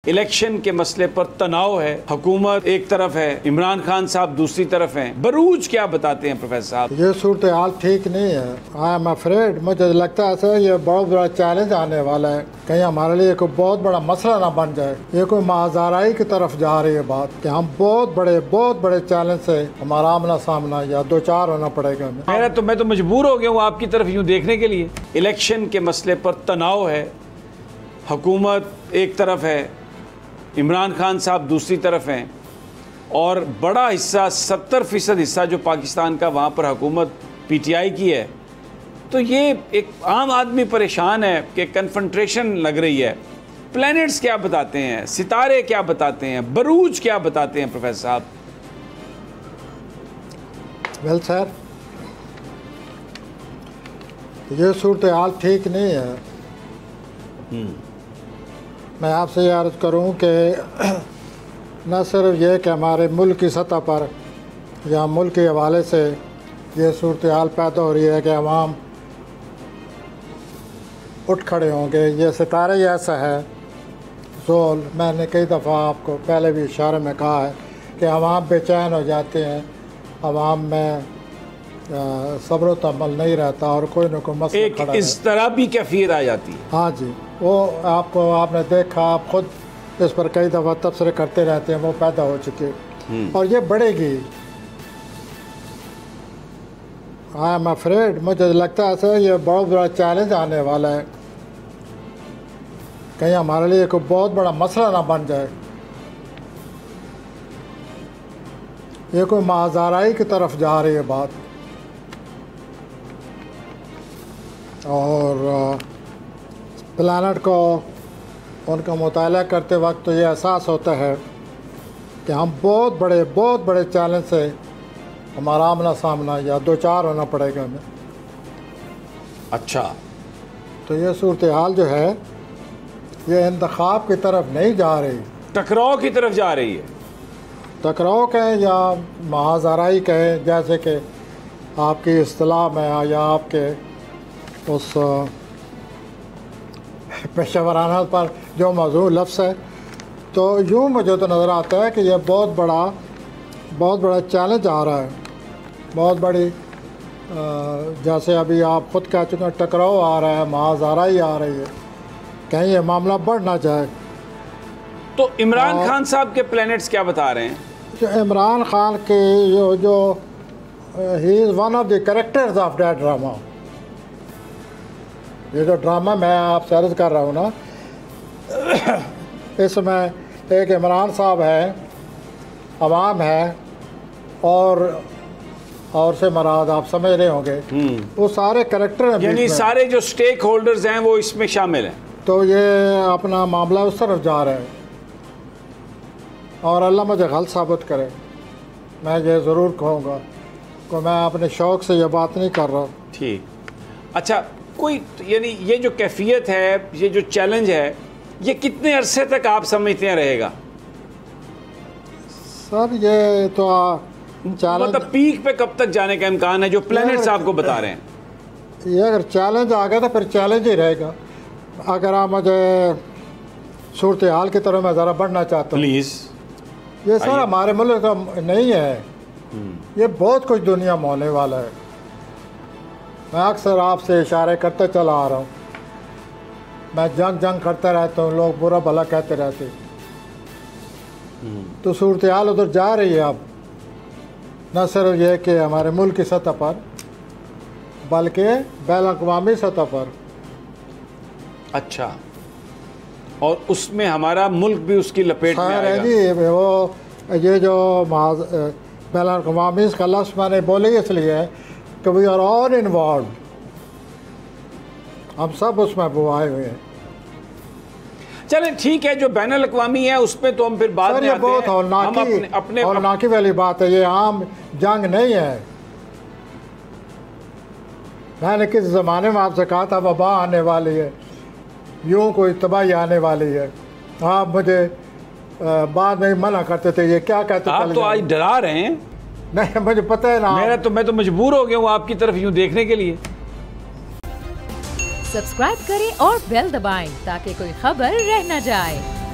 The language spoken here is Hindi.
इलेक्शन के मसले पर तनाव है, हुकूमत एक तरफ है, इमरान खान साहब दूसरी तरफ हैं। बरूज क्या बताते हैं प्रोफेसर साहब? ये सूरत हाल ठीक नहीं है। आई एम अफ्रेड, मुझे लगता है सर ये बहुत बड़ा चैलेंज आने वाला है। कहीं हमारे लिए कोई बहुत बड़ा मसला ना बन जाए। ये कोई माजाराई की तरफ जा रही है बात कि हम बहुत बड़े चैलेंज से हमारा आमना सामना या दो चार होना पड़ेगा। मैं तो मजबूर हो गया हूँ आपकी तरफ यूँ देखने के लिए। इलेक्शन के मसले पर तनाव है, हुकूमत एक तरफ है, इमरान खान साहब दूसरी तरफ हैं, और बड़ा हिस्सा 70% हिस्सा जो पाकिस्तान का वहाँ पर हुकूमत PTI की है। तो ये एक आम आदमी परेशान है कि कन्फ्रंट्रेशन लग रही है। प्लैनेट्स क्या बताते हैं, सितारे क्या बताते हैं, बरूज क्या बताते हैं प्रोफेसर साहब? वेल सर, ये सूरत हाल ठीक नहीं है। मैं आपसे ये अर्ज़ करूं कि न सिर्फ ये कि हमारे मुल्क की सतह पर या मुल्क के हवाले से ये सूरत हाल पैदा हो रही है कि अवाम उठ खड़े होंगे। ये सितारे ही ऐसा है। जोल मैंने कई दफ़ा आपको पहले भी इशारे में कहा है कि अवाम बेचैन हो जाते हैं, अवाम में सब्र तमल नहीं रहता और कोई न कोई मसला खड़ा है। इस तरह भी कैफियत आ जाती है। हाँ जी, वो आपने देखा, आप खुद इस पर कई दफ़ा तबसरे करते रहते हैं, वो पैदा हो चुकी और ये बढ़ेगी। आई एम अफ्रेड, मुझे लगता है सर ये बहुत बड़ा चैलेंज आने वाला है। कहीं हमारे लिए कोई बहुत बड़ा मसला ना बन जाए। ये कोई माजाराई की तरफ जा रही है बात। और प्लानट को उनका मुताला करते वक्त तो ये एहसास होता है कि हम बहुत बड़े चैलेंज से हमारा आमना सामना या दो चार होना पड़ेगा हमें। अच्छा, तो ये सूरत हाल जो है ये इंतखाब की तरफ नहीं जा रही, टकराव की तरफ जा रही है। टकराव कहें या महाजाराई कहें, जैसे कि आपकी इस्तिलाह में या आपके उस पेशेवराना पर जो मौजूद लफ्ज़ है, तो यूँ मुझे तो नज़र आता है कि यह बहुत बड़ा चैलेंज आ रहा है। बहुत बड़ी जैसे अभी आप ख़ुद कह चुके हैं, टकराव आ रहा है, महाजाराई आ रही है, कहीं ये मामला बढ़ ना जाए। तो इमरान खान साहब के प्लैनेट्स क्या बता रहे हैं? जो इमरान खान के जो he is one of the characters of that drama. ये जो ड्रामा मैं आपसे अर्ज़ कर रहा हूँ ना, इसमें एक इमरान साहब है, अवाम है, और से मराद आप समझ रहे होंगे वो सारे कैरेक्टर, यानी सारे जो स्टेक होल्डर्स हैं वो इसमें शामिल हैं। तो ये अपना मामला उस तरफ जा रहा है और अल्लाह मुझे गलत साबित करे। मैं ये ज़रूर कहूँगा कि मैं अपने शौक़ से ये बात नहीं कर रहा। ठीक, अच्छा, कोई यानी ये जो कैफियत है, ये जो चैलेंज है, ये कितने अरसे तक आप समझते हैं रहेगा? सर ये तो मतलब पीक पे कब तक जाने का इम्कान है जो प्लैनेट्स आपको बता रहे हैं? ये अगर चैलेंज आ गया तो फिर चैलेंज ही रहेगा। अगर आप मुझे सूरत हाल की तरह मैं ज़रा बढ़ना चाहता हूँ प्लीज़। ये सर हमारे मुल्क का नहीं है, ये बहुत कुछ दुनिया में होने वाला है। मैं अक्सर आपसे इशारे करते चला आ रहा हूँ। मैं जंग करता रहता हूँ, लोग बुरा भला कहते रहते। तो सूरत हाल उधर जा रही है अब, न सिर्फ ये कि हमारे मुल्क की सतह पर बल्कि बैनुल-अक़वामी सतह पर। अच्छा, और उसमें हमारा मुल्क भी उसकी लपेट में आएगा? जी, वो ये जो बैनुल-अक़वामी का लफ्ज़ मैंने बोले इसलिए है कि वी आर ऑल इन्वॉल्व, हम सब उसमें बुआए हुए हैं। चलें ठीक है, जो बैनुल-अक़वामी है उसमें तो हम फिर बाद में आते हैं। बहुत हौलनाकी वाली बात है, ये आम जंग नहीं है। मैंने किस ज़माने में आपसे कहा था वबा आने वाली है, यूँ कोई तबाही आने वाली है, आप मुझे बाद में मना करते थे, ये क्या कहते थे? आप तो आज डरा रहे हैं। नहीं, मुझे पता है ना। मैं तो मजबूर हो गया हूँ आपकी तरफ यूँ देखने के लिए। सब्सक्राइब करें और बेल दबाएं ताकि कोई खबर रह न जाए।